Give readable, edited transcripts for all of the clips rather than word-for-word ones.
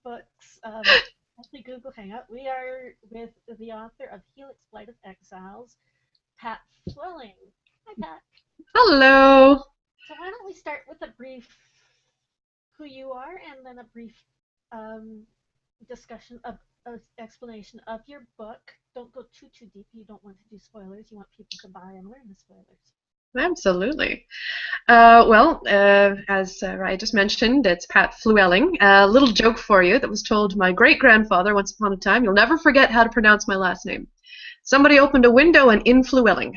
Books, actually Google Hangout. We are with the author of Helix, Blight of Exiles, Pat Flewwelling. Hi, Pat. Hello. So why don't we start with a brief who you are and then a brief um, discussion of explanation of your book. Don't go too deep. You don't want to do spoilers. You want people to buy and learn the spoilers. Absolutely. As I just mentioned, it's Pat Flewwelling. A little joke for you that was told to my great-grandfather once upon a time. You'll never forget how to pronounce my last name. Somebody opened a window and in Flewwelling.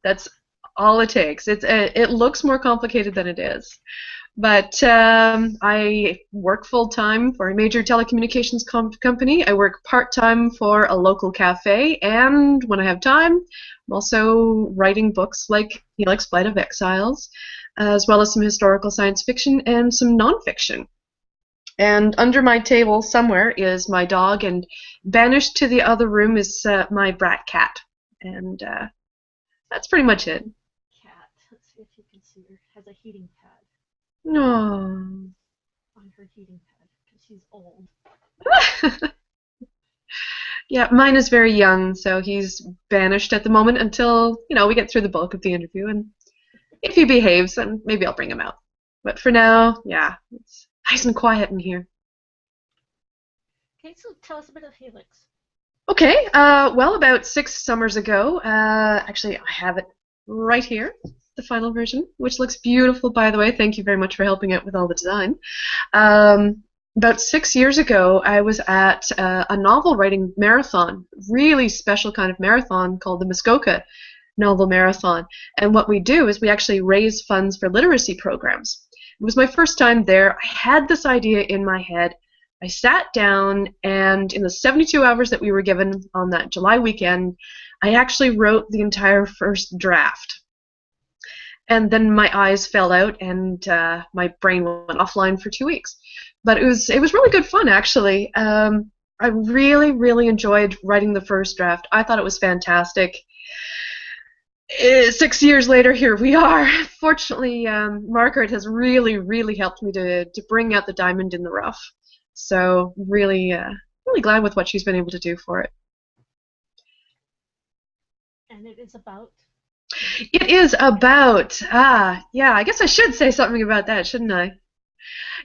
That's all it takes. It looks more complicated than it is. But I work full-time for a major telecommunications company. I work part-time for a local cafe, and when I have time, I'm also writing books like Helix, Blight of Exiles, as well as some historical science fiction and some nonfiction. And under my table somewhere is my dog, and banished to the other room is my brat cat. And that's pretty much it. Cat. Let's see if you can see her. Has a heating pad No. on her heating pad because she's old. Yeah, mine is very young, so he's banished at the moment until, we get through the bulk of the interview. And if he behaves, then maybe I'll bring him out. But for now, yeah, it's nice and quiet in here. Okay, so tell us a bit of Helix. Okay, about 6 summers ago, actually, I have it right here, the final version, which looks beautiful, by the way. Thank you very much for helping out with all the design. About 6 years ago, I was at a novel writing marathon, really special kind of marathon called the Muskoka Novel Marathon. And what we do is we actually raise funds for literacy programs. It was my first time there. I had this idea in my head. I sat down, and in the 72 hours that we were given on that July weekend, I actually wrote the entire first draft. And then my eyes fell out, and my brain went offline for 2 weeks. But it was really good fun, actually. I really enjoyed writing the first draft. I thought it was fantastic. 6 years later, here we are. Fortunately, Margaret has really helped me to bring out the diamond in the rough. So really glad with what she's been able to do for it. And it is about? It is about, yeah, I guess I should say something about that, shouldn't I?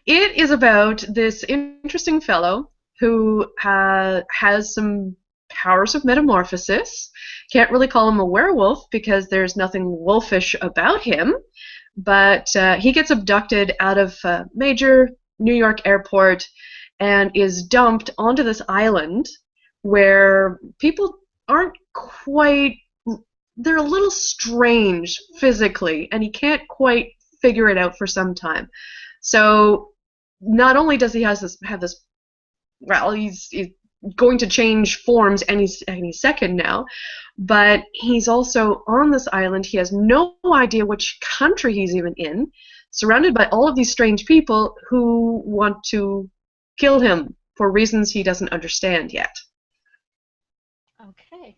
It is about this interesting fellow who has some powers of metamorphosis. Can't really call him a werewolf because there's nothing wolfish about him, but he gets abducted out of a major New York airport and is dumped onto this island where people aren't quite, they're a little strange physically, and he can't quite figure it out for some time. So not only does he have this, well, he's going to change forms any second now, but he's also on this island. He has no idea which country he's even in, surrounded by all of these strange people who want to kill him for reasons he doesn't understand yet. Okay.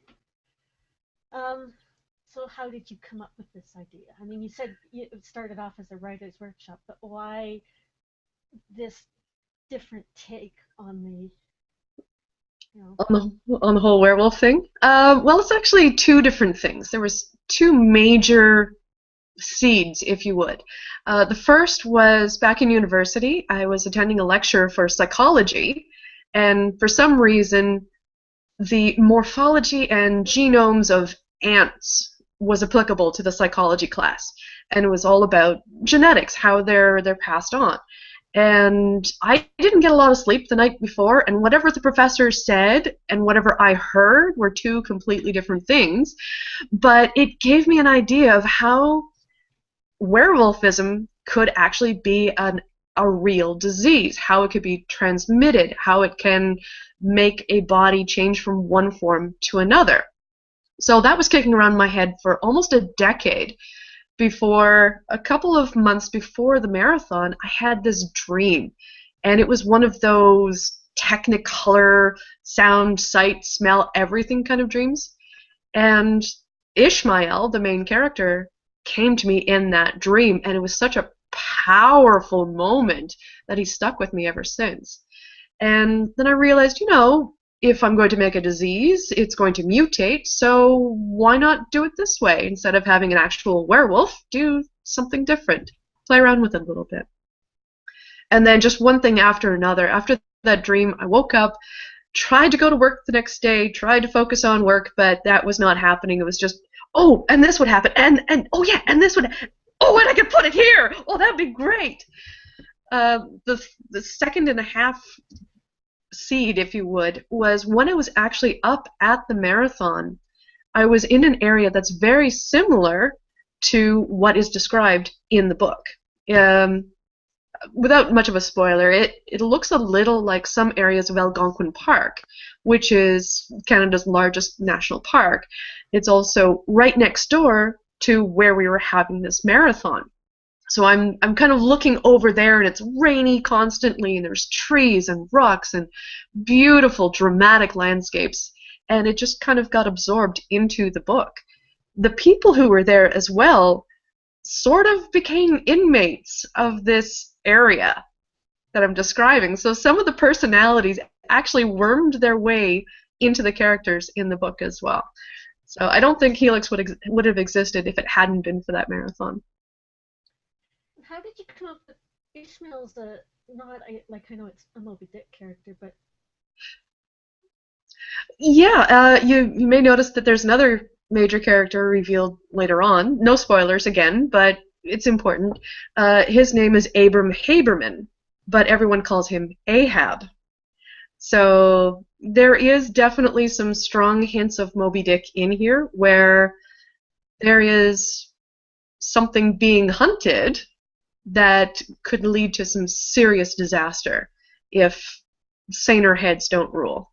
So how did you come up with this idea? I mean, you said it started off as a writer's workshop, but why this different take on the, On the whole werewolf thing? Well, it's actually two different things. There was two major seeds, if you would. The first was back in university. I was attending a lecture for psychology, and for some reason, the morphology and genomes of ants was applicable to the psychology class, and it was all about genetics, how they're passed on. And I didn't get a lot of sleep the night before, and whatever the professor said and whatever I heard were two completely different things, but it gave me an idea of how werewolfism could actually be a real disease, how it could be transmitted, how it can make a body change from one form to another. So that was kicking around my head for almost a decade before, a couple of months before the marathon, I had this dream. And it was one of those technicolor, sound, sight, smell, everything kind of dreams. And Ishmael, the main character, came to me in that dream, and it was such a powerful moment that he stuck with me ever since. And then I realized, if I'm going to make a disease, it's going to mutate, so why not do it this way? Instead of having an actual werewolf, do something different. Play around with it a little bit. And then just one thing after another. After that dream, I woke up, tried to go to work the next day, tried to focus on work, but that was not happening. It was just, oh, and this would happen, and oh yeah, and this would, oh, and I could put it here. Oh, that'd be great. The second and a half seed, if you would, was when I was actually up at the marathon. I was in an area that's very similar to what is described in the book. Without much of a spoiler, it looks a little like some areas of Algonquin Park, which is Canada's largest national park. It's also right next door to where we were having this marathon. So I'm kind of looking over there, and it's rainy constantly, and there's trees and rocks and beautiful dramatic landscapes, and it just kind of got absorbed into the book. The people who were there as well sort of became inmates of this area that I'm describing. So some of the personalities actually wormed their way into the characters in the book as well. So I don't think Helix would have existed if it hadn't been for that marathon. How did you come up with Ishmael's not like, I know it's a Moby Dick character, but yeah, you may notice that there's another major character revealed later on. No spoilers again, but it's important. His name is Abram Haberman, but everyone calls him Ahab. So there is definitely some strong hints of Moby Dick in here, where there is something being hunted that could lead to some serious disaster if saner heads don't rule.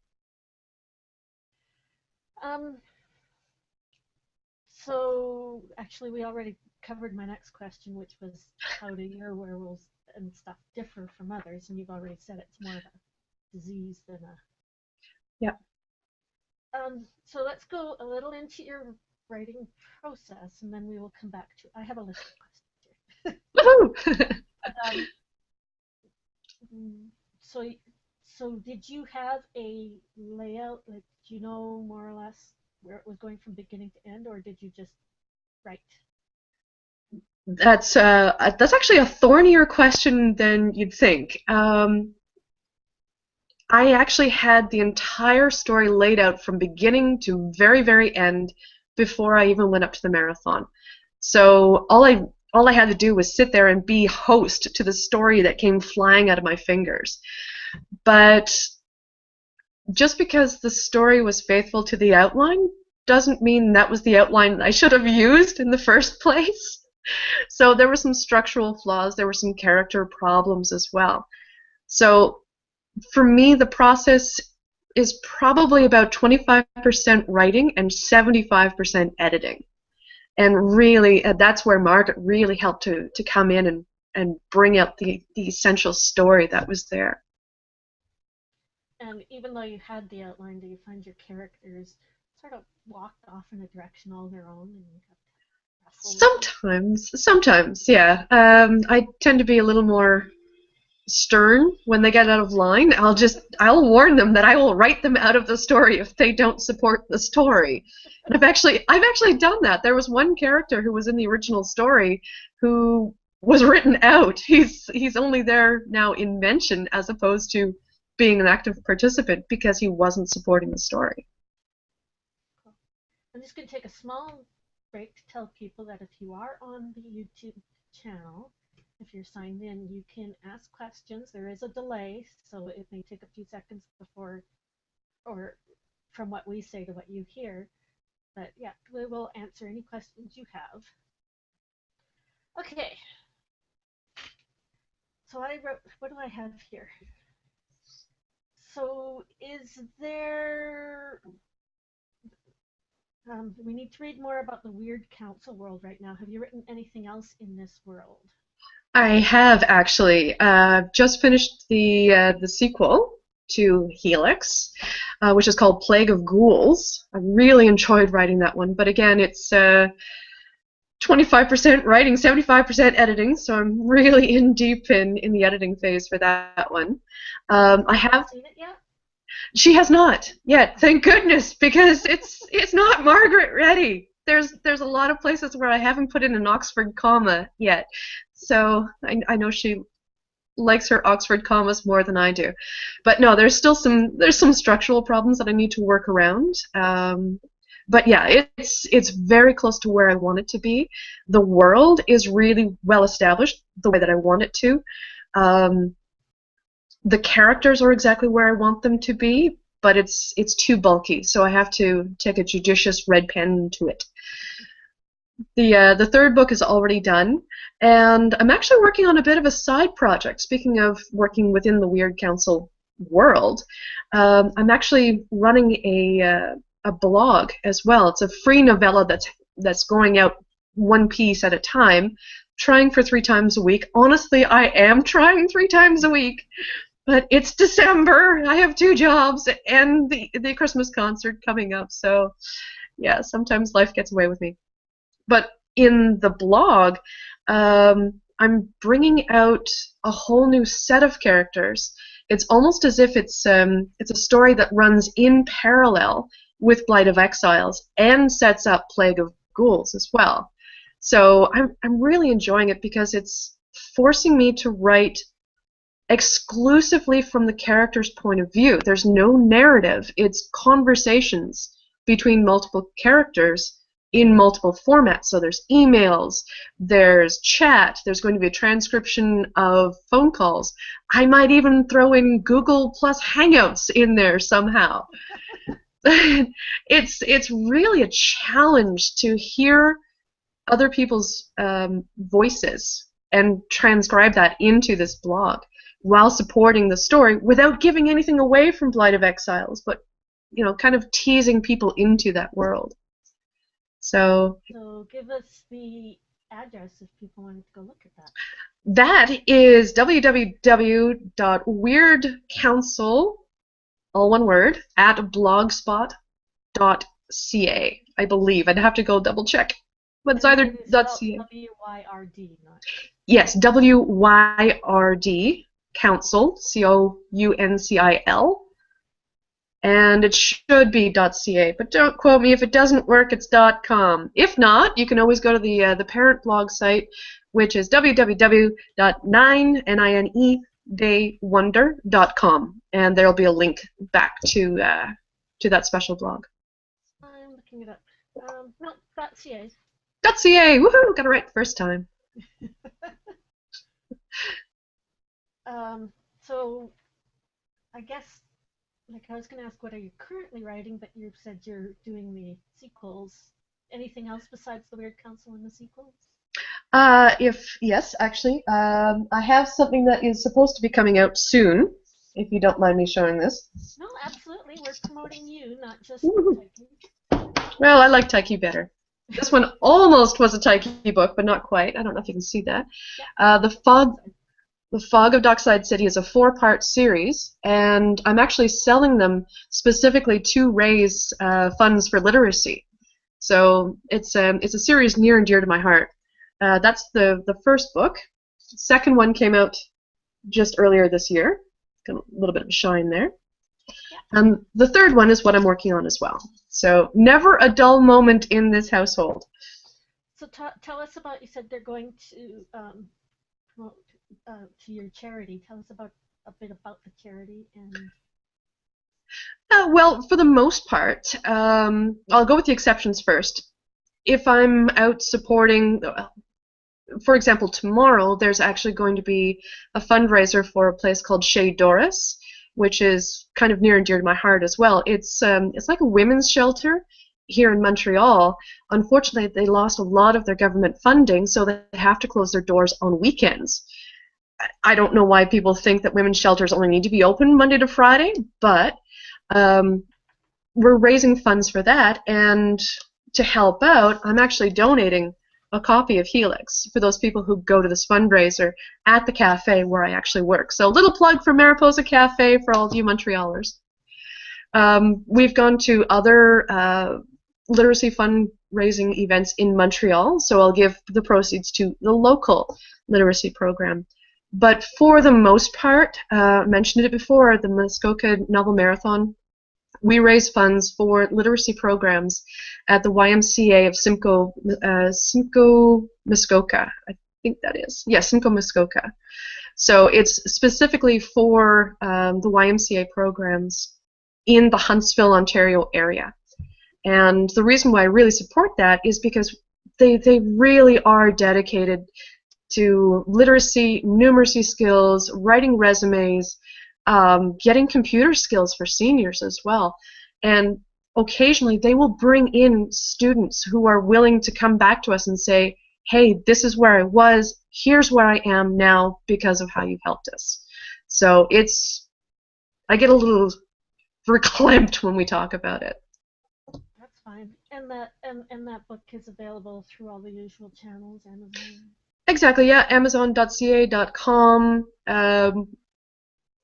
So actually we already covered my next question, which was how do your werewolves and stuff differ from others, and you've already said it's more of a disease than a... Yeah. So let's go a little into your writing process, and then we will come back to... I have a list of questions here. Woohoo! So did you have a layout? Like, do you know more or less where it was going from beginning to end, or did you just write? That's actually a thornier question than you'd think. I actually had the entire story laid out from beginning to very, very end before I even went up to the marathon. So all I had to do was sit there and be host to the story that came flying out of my fingers. But just because the story was faithful to the outline doesn't mean that was the outline I should have used in the first place. So there were some structural flaws, there were some character problems as well. So for me, the process is probably about 25% writing and 75% editing. And really, that's where Margaret really helped to come in and bring out the essential story that was there. And even though you had the outline, do you find your characters sort of walked off in a direction all their own, and you have to wrestle Sometimes, yeah. I tend to be a little more stern when they get out of line. I'll warn them that I will write them out of the story if they don't support the story. And I've actually done that. There was one character who was in the original story who was written out. He's only there now in mention as opposed to being an active participant because he wasn't supporting the story. Cool. I'm just going to take a small break to tell people that if you are on the YouTube channel, if you're signed in, you can ask questions. There is a delay, so it may take a few seconds before, or from what we say to what you hear. But yeah, we will answer any questions you have. Okay. So I wrote, what do I have here? So is there... we need to read more about the Weird Council world right now. Have you written anything else in this world? I have actually just finished the sequel to Helix, which is called Plague of Ghouls. I really enjoyed writing that one, but again, it's 25% writing, 75% editing, so I'm really in deep in the editing phase for that one. I have seen it yet? She has not yet, thank goodness, because it's not Margaret ready. There's a lot of places where I haven't put in an Oxford comma yet, so I know she likes her Oxford commas more than I do, but no, there's some structural problems that I need to work around. But yeah, it's very close to where I want it to be. The world is really well established the way that I want it to. Um, the characters are exactly where I want them to be, but it's too bulky, so I have to take a judicious red pen to it. The third book is already done, and I'm actually working on a bit of a side project. Speaking of working within the Weird Council world, I'm actually running a blog as well. It's a free novella that's going out one piece at a time, trying for 3 times a week. Honestly, I am trying 3 times a week. But it's December. I have 2 jobs and the Christmas concert coming up. So, yeah, sometimes life gets away with me. But in the blog, I'm bringing out a whole new set of characters. It's almost as if it's a story that runs in parallel with Blight of Exiles and sets up Plague of Ghouls as well. So I'm really enjoying it because it's forcing me to write exclusively from the character's point of view. There's no narrative. It's conversations between multiple characters in multiple formats. So there's emails, there's chat, there's going to be a transcription of phone calls. I might even throw in Google plus Hangouts in there somehow. It's really a challenge to hear other people's voices and transcribe that into this blog while supporting the story without giving anything away from Blight of Exiles, but kind of teasing people into that world. So give us the address if people wanted to go look at that. That is www.weirdcouncil, all one word, at blogspot.ca, I believe. I'd have to go double check. But it's either .ca. W-Y-R-D, not... Yes, W-Y-R-D, Council, C-O-U-N-C-I-L. And it should be .ca, but don't quote me. If it doesn't work, it's .com. If not, you can always go to the parent blog site, which is www.9daywonder.com, and there'll be a link back to that special blog. I'm looking it up. No, .ca. .ca, woohoo! Got it right the first time. So, I guess, I was going to ask, what are you currently writing? But you said you're doing the sequels. Anything else besides the Weird Council and the sequels? Yes, actually, I have something that is supposed to be coming out soon. If you don't mind me showing this. No, absolutely. We're promoting you, not just Taiki. Well, I like Taiki better. This one almost was a Taiki book, but not quite. I don't know if you can see that. Yeah. The Fog of Dockside City is a 4-part series, and I'm actually selling them specifically to raise funds for literacy. So it's a series near and dear to my heart. That's the first book. The second one came out just earlier this year. Got a little bit of a shine there. And the third one is what I'm working on as well. So never a dull moment in this household. So tell us about, you said they're going to promote to your charity. Tell us a bit about the charity. And well, for the most part, I'll go with the exceptions first. If I'm out supporting, for example, tomorrow there's actually going to be a fundraiser for a place called Chez Doris, which is kind of near and dear to my heart as well. It's like a women's shelter here in Montreal. Unfortunately, they lost a lot of their government funding, so they have to close their doors on weekends. I don't know why people think that women's shelters only need to be open Monday to Friday, but we're raising funds for that, and to help out, I'm actually donating a copy of Helix for those people who go to this fundraiser at the cafe where I actually work. So a little plug for Mariposa Cafe for all of you Montrealers. We've gone to other literacy fundraising events in Montreal, so I'll give the proceeds to the local literacy program. But for the most part, I mentioned it before, the Muskoka Novel Marathon, we raise funds for literacy programs at the YMCA of Simcoe, Muskoka. I think that is. Yeah, Simcoe, Muskoka. So it's specifically for the YMCA programs in the Huntsville, Ontario area. And the reason why I really support that is because they really are dedicated to literacy, numeracy skills, writing resumes, getting computer skills for seniors as well. And occasionally they will bring in students who are willing to come back to us and say, hey, this is where I was, here's where I am now because of how you've helped us. So I get a little verklempt when we talk about it. That's fine. And that book is available through all the usual channels, Amazon. Exactly, yeah, Amazon.ca.com.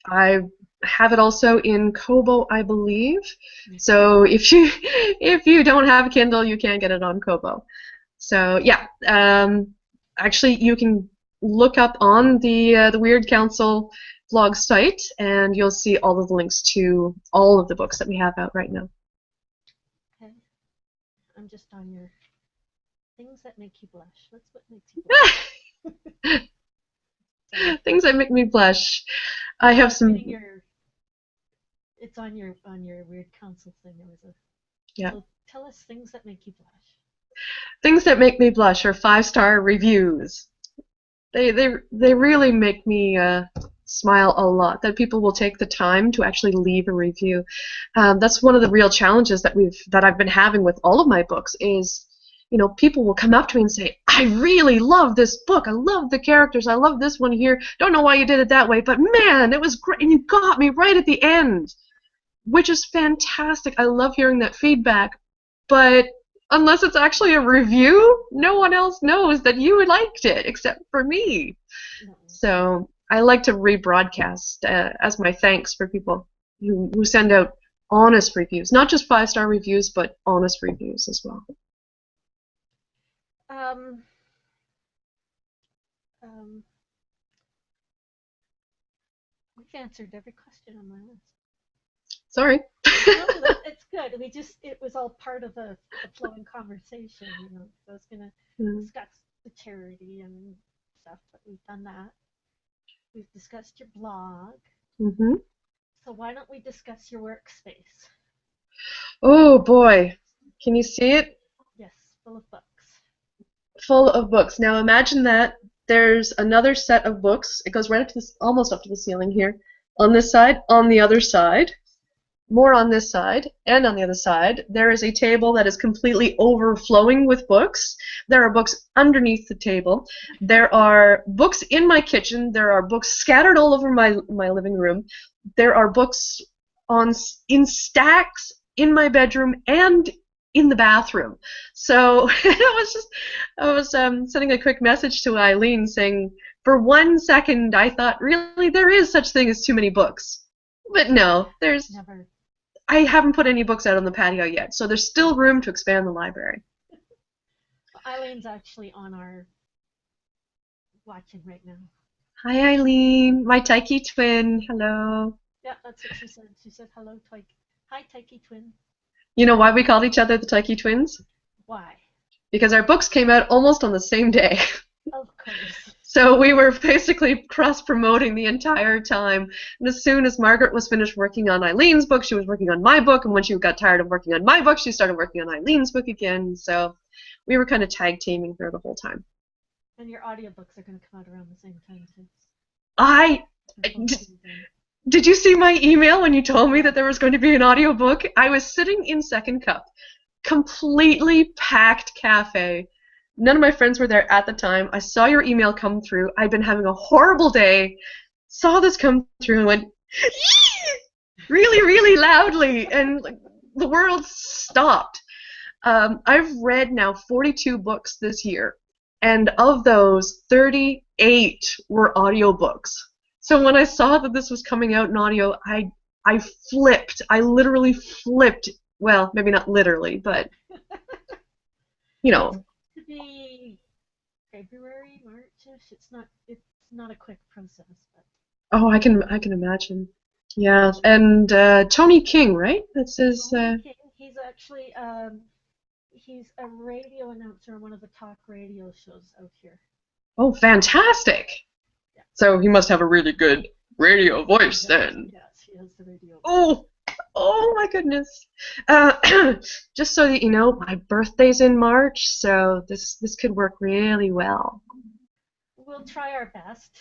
I have it also in Kobo, I believe. So if you don't have a Kindle, you can get it on Kobo. So yeah, actually you can look up on the Weird Council blog site, and you'll see all of the links to all of the books that we have out right now. Okay, I'm just on your things that make you blush. That's what makes you blush. Things that make me blush. I have some. It's on your Weird Council thing. There was a. Yeah. So tell us things that make you blush. Things that make me blush are 5-star reviews. They really make me smile a lot. That people will take the time to actually leave a review. That's one of the real challenges that I've been having with all of my books is, you know, people will come up to me and say, I really love this book. I love the characters. I love this one here. Don't know why you did it that way, but man, it was great. And you got me right at the end, which is fantastic. I love hearing that feedback. But unless it's actually a review, no one else knows that you liked it except for me. No. So I like to rebroadcast as my thanks for people who send out honest reviews. Not just 5-star reviews, but honest reviews as well. We've answered every question on my list. Sorry. No, it's good. It was all part of the flowing conversation, you know. So I was gonna discuss the charity and stuff, but we've done that. We've discussed your blog. Mm-hmm. So why don't we discuss your workspace? Oh boy, can you see it? Yes, full of books. Full of books. Now imagine that there's another set of books. It goes right up to almost up to the ceiling here. On this side, on the other side, more on this side, and on the other side, there is a table that is completely overflowing with books. There are books underneath the table. There are books in my kitchen. There are books scattered all over my living room. There are books in stacks in my bedroom and in the bathroom. So I was sending a quick message to Eileen saying, for 1 second I thought, really, there is such thing as too many books. But no, there's never. I haven't put any books out on the patio yet, so there's still room to expand the library. Eileen's actually on our watching right now. Hi, Eileen, my Taiki twin. Hello. Yeah, that's what she said. She said, hello, Taiki. Hi, Taiki twin. You know why we called each other the Taiki twins? Why? Because our books came out almost on the same day. Of course. So we were basically cross-promoting the entire time. And as soon as Margaret was finished working on Eileen's book, she was working on my book. And when she got tired of working on my book, she started working on Eileen's book again. So we were kind of tag-teaming her the whole time. And your audiobooks are going to come out around the same time, too. Did you see my email when you told me that there was going to be an audiobook? I was sitting in Second Cup, completely packed cafe. None of my friends were there at the time. I saw your email come through. I'd been having a horrible day. Saw this come through and went, really, really loudly, and the world stopped. I've read now 42 books this year, and of those, 38 were audiobooks. So when I saw that this was coming out in audio, I flipped. I literally flipped. Well, maybe not literally, but you It's know. to be February, Marchish. It's not a quick process, but Oh, I can imagine. Yeah, and Tony King, right? That's his. Tony King, he's actually he's a radio announcer on one of the talk radio shows out here. Oh, fantastic! Yeah. So he must have a really good radio voice then. Yes, he has the radio voice. Oh, oh my goodness. Just so that you know, my birthday's in March, so this could work really well. We'll try our best.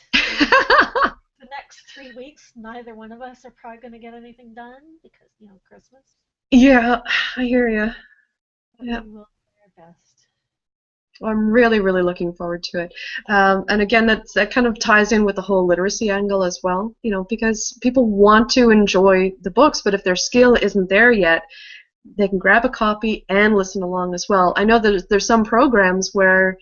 The next 3 weeks, neither one of us are probably going to get anything done because, Christmas. Yeah, I hear you. But Yeah. we will try our best. Well, I'm really, really looking forward to it. And again, that kind of ties in with the whole literacy angle as well, because people want to enjoy the books, but if their skill isn't there yet, they can grab a copy and listen along as well. I know there's some programs where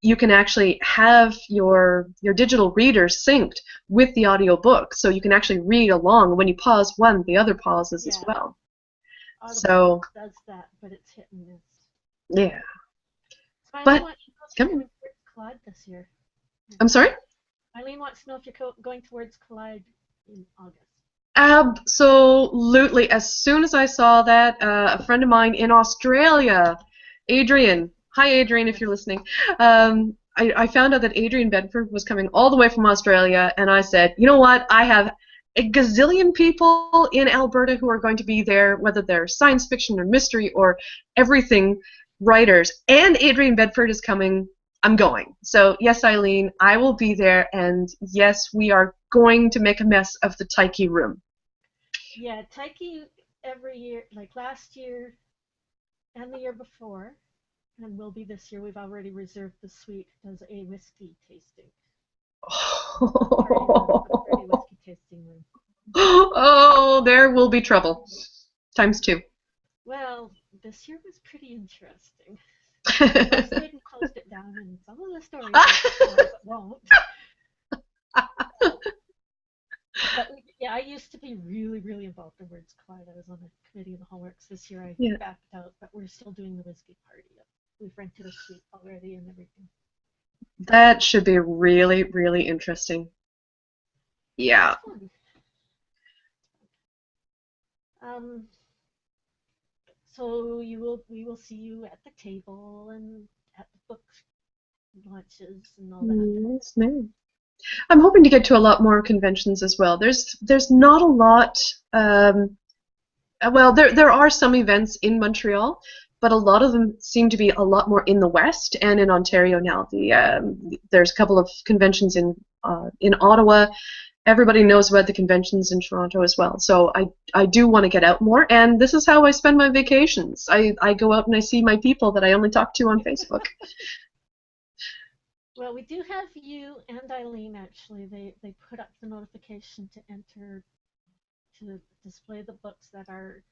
you can actually have your digital reader synced with the audio book, so you can actually read along. When you pause one, the other pauses as well. Audible So does that, but it's hit and miss. yeah. Eileen But wants to know if you're going towards Collide this year. I'm sorry? Eileen wants to know if you're going towards Collide in August. Absolutely. As soon as I saw that, a friend of mine in Australia, Adrian, hi Adrian if you're listening, I found out that Adrian Bedford was coming all the way from Australia, and I said, you know what, I have a gazillion people in Alberta who are going to be there, whether they're science fiction or mystery or everything writers, and Adrian Bedford is coming. I'm going. So yes, Eileen, I will be there, and yes, we are going to make a mess of the Taiki room. Yeah, Taiki every year, like last year and the year before, and will be this year. We've already reserved the suite. Does a whiskey tasting. Party whiskey tasting room. Oh, there will be trouble. Times two. Well, this year was pretty interesting. I stayed and closed it down, and some of the stories won't. But yeah, I used to be really, really involved in Words Collide. I was on a committee in the Hallmarks. This year I backed out, but we're still doing the whiskey party. We've rented a suite already and everything. That should be really, really interesting. Yeah. So we will see you at the table and at the book launches and all that. Yes, ma'am. I'm hoping to get to a lot more conventions as well. There's not a lot. Well, there are some events in Montreal, but a lot of them seem to be a lot more in the West and in Ontario now. There's a couple of conventions in Ottawa. Everybody knows about the conventions in Toronto as well. So I do want to get out more, and this is how I spend my vacations. I go out and I see my people that I only talk to on Facebook. Well, we do have you and Eileen, actually. They put up the notification to enter, to display the books that are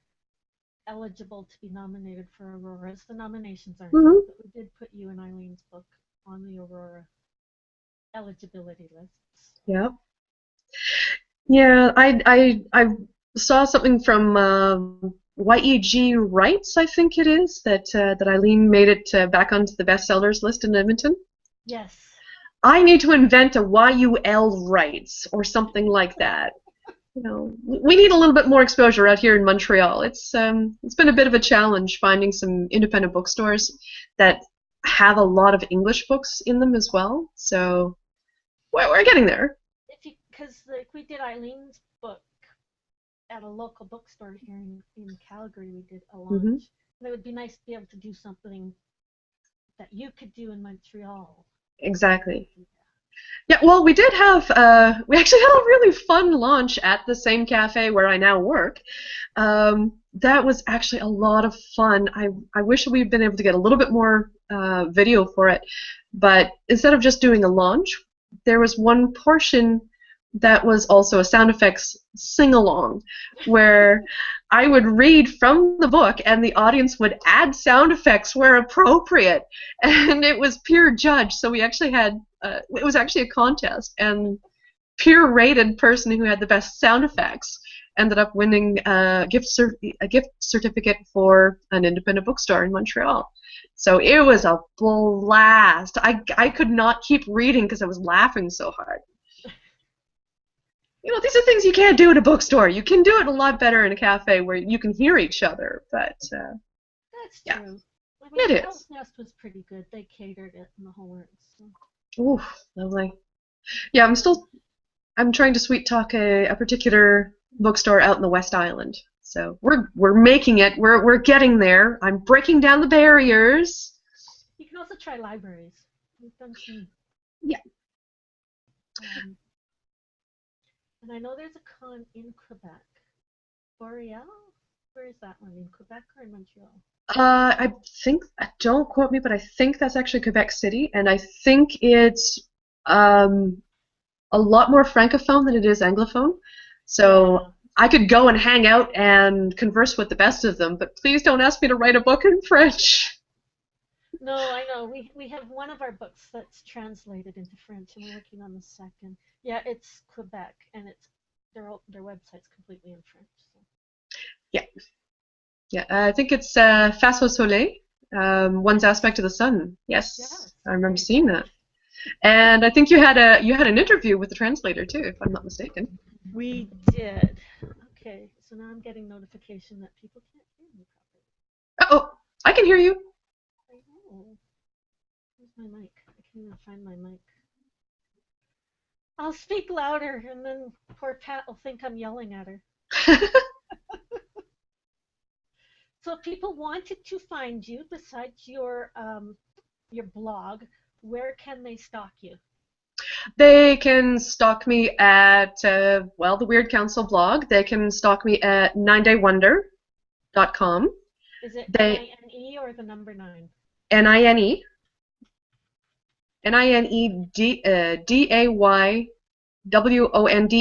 eligible to be nominated for Auroras. The nominations aren't out, but we did put you and Eileen's book on the Aurora eligibility lists. Yeah. Yeah, I saw something from YEG Rights, I think it is, that Eileen made it back onto the bestsellers list in Edmonton. Yes. I need to invent a YUL Rights or something like that. We need a little bit more exposure out here in Montreal. It's been a bit of a challenge finding some independent bookstores that have a lot of English books in them as well. So we're getting there. Because we did Eileen's book at a local bookstore here in Calgary. We did a launch. And it would be nice to be able to do something that you could do in Montreal. Exactly. Yeah, well, we did have, we actually had a really fun launch at the same cafe where I now work. That was actually a lot of fun. I wish we'd been able to get a little bit more video for it, but instead of just doing a launch, there was one portion that was also a sound effects sing-along, where I would read from the book and the audience would add sound effects where appropriate, and it was peer judged. So we actually had it was actually a contest, and peer-rated person who had the best sound effects ended up winning a gift certificate for an independent bookstore in Montreal. So it was a blast. I could not keep reading because I was laughing so hard. You know, these are things you can't do at a bookstore. You can do it a lot better in a cafe where you can hear each other, but That's yeah, true. I mean, it Owl's is. Nest was pretty good. They catered it in the whole works. So. Ooh, lovely. Yeah, I'm trying to sweet talk a particular bookstore out in the West Island. So we're making it. We're getting there. I'm breaking down the barriers. You can also try libraries. We've done some. Yeah. Um, and I know there's a con in Quebec. Boreal? Where is that one? In Quebec or in Montreal? I think, don't quote me, but I think that's actually Quebec City, and I think it's um, a lot more francophone than it is anglophone. So Yeah. I could go and hang out and converse with the best of them, but please don't ask me to write a book in French. No, I know. We have one of our books that's translated into French, and we're working on the second. Yeah, it's Quebec, and it's their website's completely in French. So. Yeah, yeah. I think it's Face au Soleil, one's Yes. aspect of the sun. Yes, Yes. I remember Very seeing good. that. And I think you had an interview with the translator too, if I'm not mistaken. We did. Okay, so now I'm getting notification that people can't hear me Oh, I can hear you. properly. Oh, where's my mic? I can't even find my mic. I'll speak louder, and then poor Pat will think I'm yelling at her. So if people wanted to find you besides your blog, where can they stalk you? They can stalk me at, well, the Weird Council blog. They can stalk me at 9daywonder.com. Is it They, NINE or the number nine? N-I-N-E,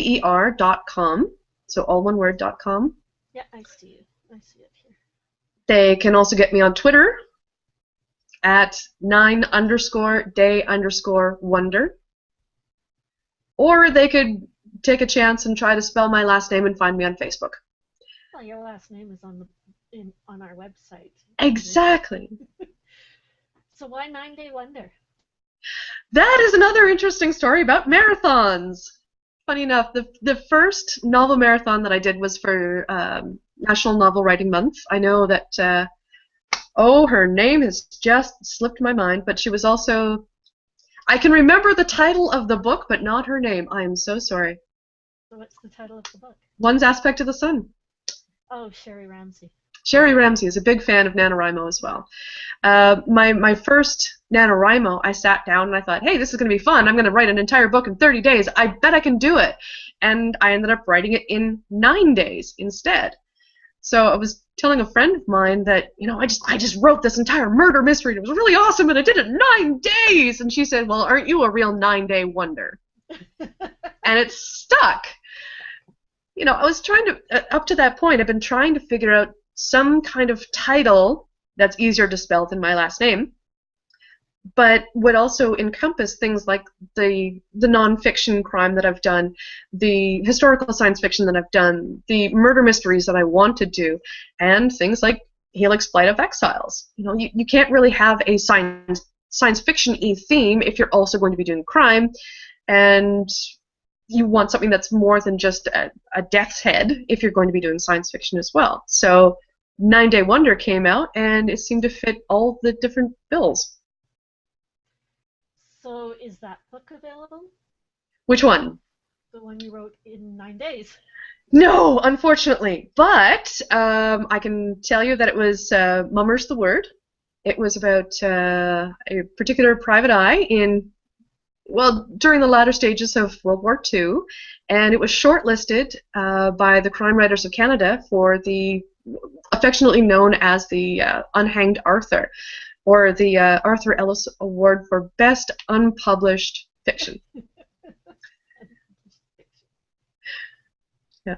NINEDAYWONDER.com. So all one word.com. Yeah, I see you. I see it here. They can also get me on Twitter at 9_day_wonder. Or they could take a chance and try to spell my last name and find me on Facebook. Well, your last name is on our website. Exactly. So why 9 Day Wonder? That is another interesting story about marathons. Funny enough, the first novel marathon that I did was for National Novel Writing Month. I know that, her name has just slipped my mind, but she was also, I can remember the title of the book, but not her name. I am so sorry. So what's the title of the book? One's Aspect of the Sun. Oh, Sherry Ramsey. Sherry Ramsey is a big fan of NaNoWriMo as well. My first NaNoWriMo, I sat down and I thought, hey, this is going to be fun. I'm going to write an entire book in 30 days. I bet I can do it. And I ended up writing it in 9 days instead. So I was telling a friend of mine that, I just wrote this entire murder mystery. And it was really awesome, and I did it in 9 days. And she said, well, aren't you a real 9-day wonder? And it stuck. I was trying to, up to that point, I've been trying to figure out some kind of title that's easier to spell than my last name, but would also encompass things like the nonfiction crime that I've done, the historical science fiction that I've done, the murder mysteries that I want to do, and things like Helix, Blight of Exiles. You can't really have a science fiction-y theme if you're also going to be doing crime, and you want something that's more than just a death's head if you're going to be doing science fiction as well. So 9-Day Wonder came out, and it seemed to fit all the different bills. So is that book available? Which one? The one you wrote in 9 days. No, unfortunately. But I can tell you that it was Mummer's the Word. It was about a particular private eye during the latter stages of World War II, and it was shortlisted by the Crime Writers of Canada for the affectionately known as the Unhanged Arthur, or the Arthur Ellis Award for Best Unpublished Fiction. Yeah.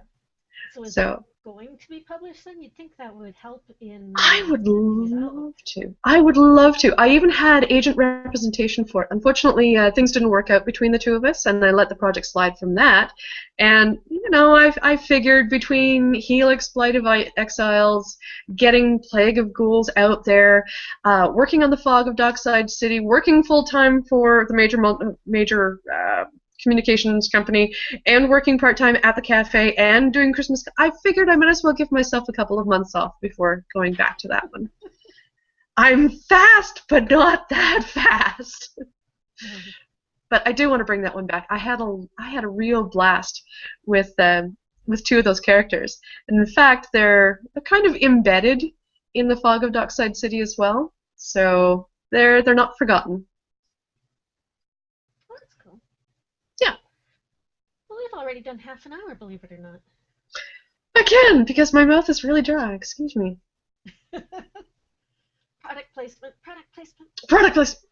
So is it So going to be published then? You'd think that would help in I would sending it out. love to. I would love to. I even had agent representation for it. Unfortunately, things didn't work out between the two of us, and I let the project slide from that. And I figured between Helix, Blight of Exiles, getting Plague of Ghouls out there, working on the Fog of Dockside City, working full time for the major communications company, and working part-time at the cafe and doing Christmas. I figured I might as well give myself a couple of months off before going back to that one. I'm fast, but not that fast. But I do want to bring that one back. I had a real blast with two of those characters, and in fact, they're kind of embedded in the Fog of Dockside City as well, so they're not forgotten. Oh, that's cool. Yeah. Well, we've already done half an hour, believe it or not. Again, because my mouth is really dry. Excuse me. Product placement, product placement. Product placement.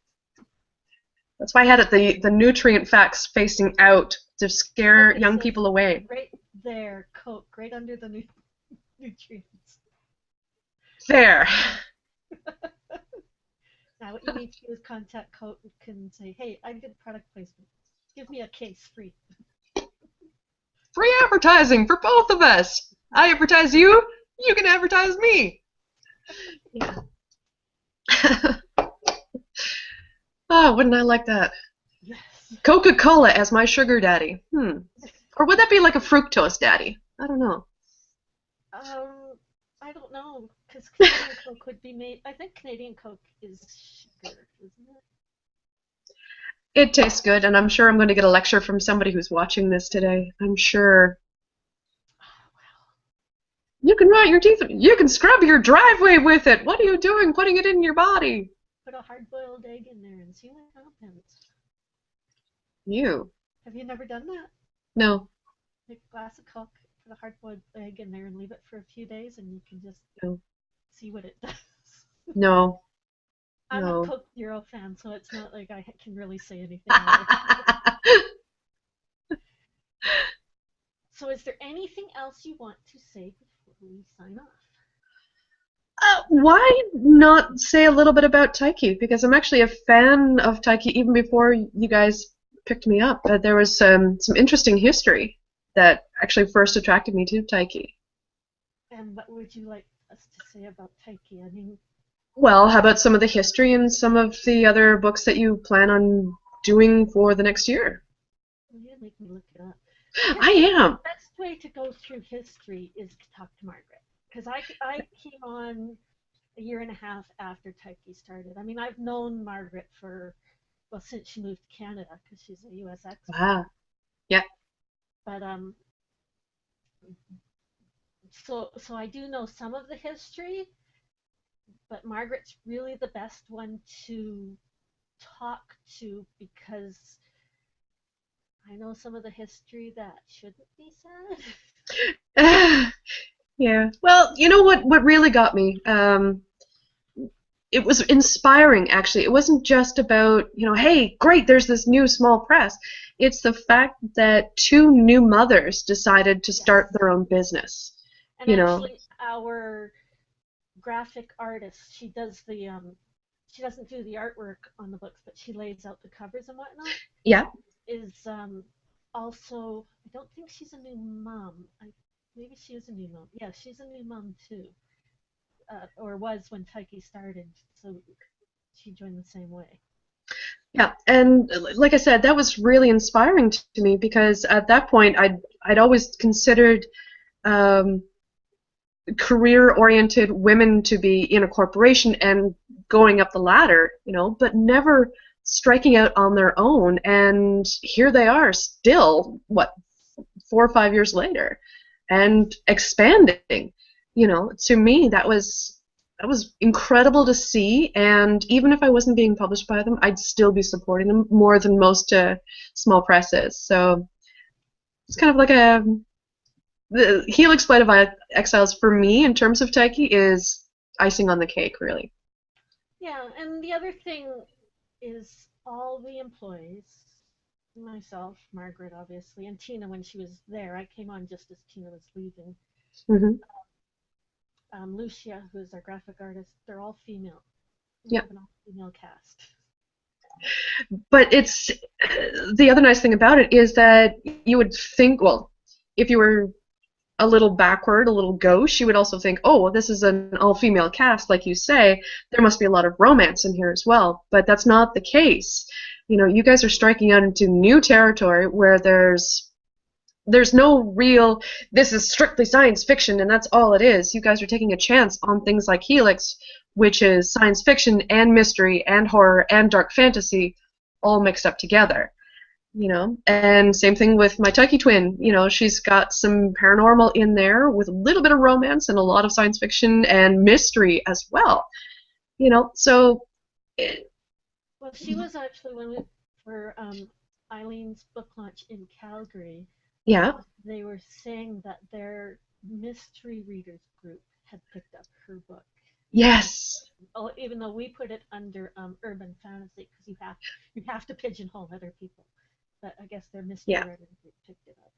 That's why I had it the nutrient facts facing out to scare Like young people away. Right there, Coke, right under the nutrients. There. Now what you need to do is contact Coke and say, hey, I did product placement. Give me a case free. Free advertising for both of us. I advertise you, you can advertise me. Yeah. Oh, wouldn't I like that? Yes. Coca-Cola as my sugar daddy. Or would that be like a fructose daddy? I don't know. I don't know, because Canadian Coke would be made. I think Canadian Coke is sugar, isn't it? It tastes good, and I'm sure I'm going to get a lecture from somebody who's watching this today. I'm sure. Oh, wow. You can rot your teeth. You can scrub your driveway with it. What are you doing putting it in your body? Put a hard-boiled egg in there and see what happens. You. Have you never done that? No. Make a glass of Coke, put a hard-boiled egg in there, and leave it for a few days, and you can just No. see what it does. No. I'm a No. Coke Zero fan, so it's not like I can really say anything about it. So is there anything else you want to say before we sign off? Why not say a little bit about Taiki? Because I'm actually a fan of Taiki even before you guys picked me up. There was some interesting history that actually first attracted me to Taiki. And what would you like us to say about Taiki? I mean, Well, how about some of the history and some of the other books that you plan on doing for the next year? you make me look it up. I am. The best way to go through history is to talk to Margaret. Because I came on a year and a half after Taiki started. I mean, I've known Margaret since she moved to Canada, because she's a U.S. expat. Wow. Yeah. But so I do know some of the history, but Margaret's really the best one to talk to, because I know some of the history that shouldn't be said. Yeah. Well, you know what really got me? It was inspiring, actually. It wasn't just about, hey, great, there's this new small press. It's the fact that two new mothers decided to start Yes. their own business. And actually, our graphic artist, she doesn't do the artwork on the books, but she lays out the covers and whatnot. Yeah. Is also, I don't think she's a new mom. Maybe she is a new mom. Yeah, she's a new mom too, or was when Taiki started. So she joined the same way. Yeah, and like I said, that was really inspiring to me because at that point I'd always considered career-oriented women to be in a corporation and going up the ladder, but never striking out on their own. And here they are, still, 4 or 5 years later, and expanding. To me, that was incredible to see. And even if I wasn't being published by them, I'd still be supporting them more than most small presses. So it's kind of like the Helix Blight of Exiles for me in terms of Taiki is icing on the cake, really. Yeah, and the other thing is all the employees Myself, Margaret, obviously, and Tina when she was there. I came on just as Tina was leaving. Hmm. Lucia, who is our graphic artist, they're all female. We Yeah. have an all female cast. But it's the other nice thing about it is that you would think, well, if you were a little backward, a little gauche, you would also think, oh, well, this is an all-female cast, like you say. There must be a lot of romance in here as well. But that's not the case. You know, you guys are striking out into new territory where there's no real, this is strictly science fiction and that's all it is. You guys are taking a chance on things like Helix, which is science fiction and mystery and horror and dark fantasy all mixed up together. You know, and same thing with my Tucky twin. You know, she's got some paranormal in there with a little bit of romance and a lot of science fiction and mystery as well. You know, so it, Well, she was actually when we for Eileen's book launch in Calgary. yeah, They were saying that their mystery readers group had picked up her book. yes, Oh, even though we put it under urban fantasy because you have to pigeonhole other people, but I guess their mystery yeah. writer group picked it up.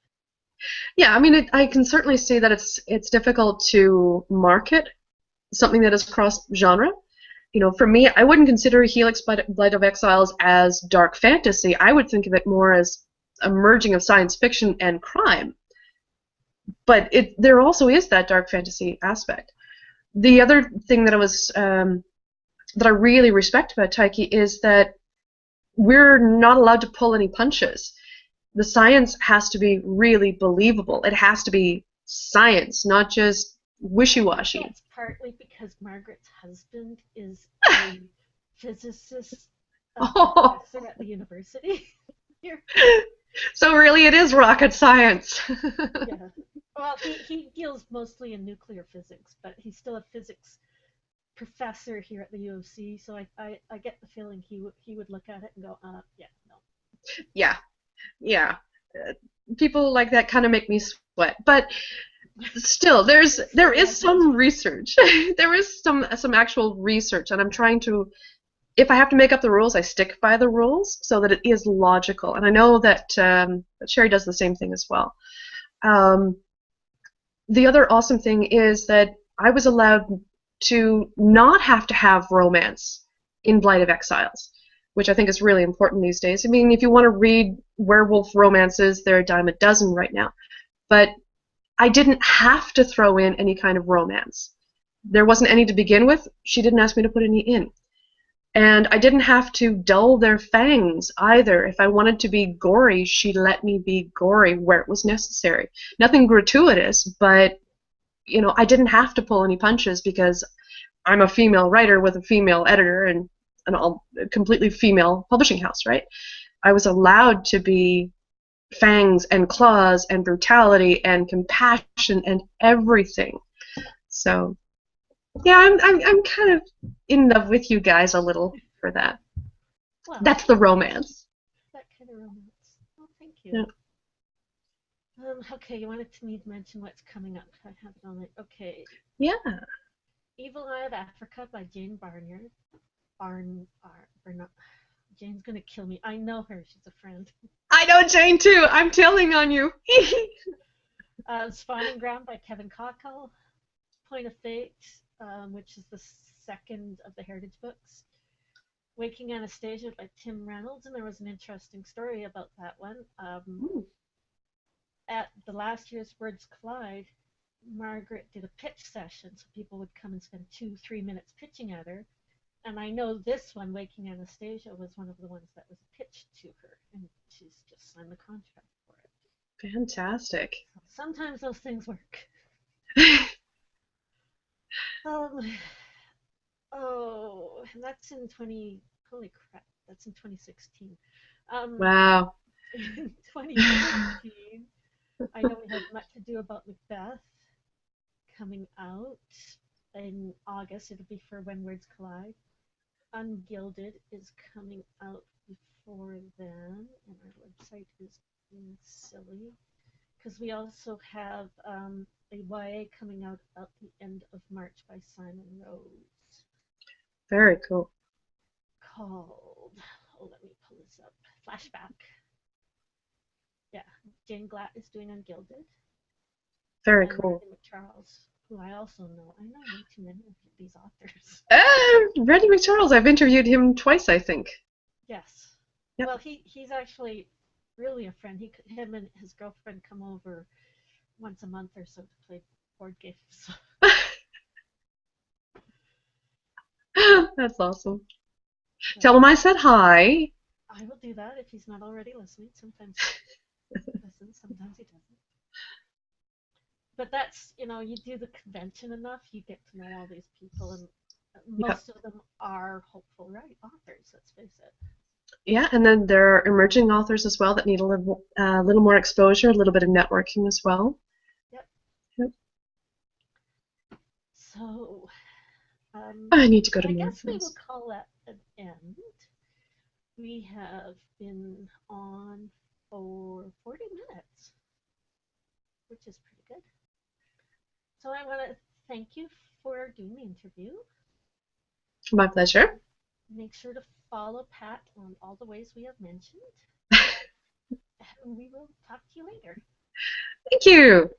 Yeah, I mean, I can certainly see that it's difficult to market something that is cross genre. You know, for me, I wouldn't consider Helix Blight of Exiles as dark fantasy. I would think of it more as a merging of science fiction and crime. But there also is that dark fantasy aspect. The other thing that I really respect about Taiki is that we're not allowed to pull any punches. The science has to be really believable. It has to be science, not just I think wishy-washy. that's partly because Margaret's husband is a physicist, a Oh, professor at the university here. so really it is rocket science. Yeah. Well, he deals mostly in nuclear physics, but he's still a physics professor here at the U of C. So I get the feeling he would look at it and go, yeah, no. Yeah, yeah. Uh, People like that kind of make me sweat. But still, there Silly, I is told some you. research. There is some actual research, and I'm trying to. If I have to make up the rules, I stick by the rules so that it is logical. And I know that Sherry does the same thing as well. Um, the other awesome thing is that I was allowed to not have to have romance in Blight of Exiles, which I think is really important these days. I mean, if you want to read werewolf romances, they're a dime a dozen right now. But I didn't have to throw in any kind of romance. There wasn't any to begin with. She didn't ask me to put any in. And I didn't have to dull their fangs either. If I wanted to be gory, she let me be gory where it was necessary. Nothing gratuitous, but you know, I didn't have to pull any punches because I'm a female writer with a female editor and an all completely female publishing house, right? I was allowed to be fangs and claws and brutality and compassion and everything. So yeah, I'm kind of in love with you guys a little for that. Well, That's the romance. that kind of romance. Oh, thank Yeah. you. Okay, you wanted to me to mention what's coming up. I have it on it. Okay, Yeah. Evil Eye of Africa by Jane Barnyard. Barnard. Jane's gonna kill me. I know her. She's a friend. I know Jane too. I'm telling on you. Spawning Ground by Kevin Cockle. Point of Fate, which is the second of the Heritage books. Waking Anastasia by Tim Reynolds, and there was an interesting story about that one. At the last year's Words Collide, Margaret did a pitch session, so people would come and spend 2-3 minutes pitching at her. And I know this one, Waking Anastasia, was one of the ones that was pitched to her, and she's just signed the contract for it. Fantastic. So sometimes those things work. Um, oh, and that's in 20. Holy crap, that's in 2016. Wow. In 2015, I know we have Much Ado About Macbeth coming out in August. It'll be for When Words Collide. Ungilded is coming out before then, and our website is being silly because we also have a YA coming out at the end of March by Simon Rose Very cool. called, oh, let me pull this up, Flashback. Yeah, Jane Glatt is doing Ungilded, Very and cool. Randy McCharles, who I also know. I know way too many of these authors. Randy McCharles, I've interviewed him twice, I think. Yes. Yep. Well, he's actually really a friend. Him and his girlfriend come over once a month or so to play board games. That's awesome. But Tell him I said hi. I will do that if he's not already listening. Sometimes he listens, sometimes he doesn't. But that's, you do the convention enough, you get to know all these people, and Yep. most of them are hopeful, right? Authors, let's face it. Yeah, and then there are emerging authors as well that need little more exposure, a little bit of networking as well. Yep. Yep. So, I need to go to I guess we will Martha's. call that an end. We have been on for 40 minutes, which is pretty good. So I want to thank you for doing the interview. My pleasure. Make sure to follow Pat on all the ways we have mentioned, and we will talk to you later. Thank you.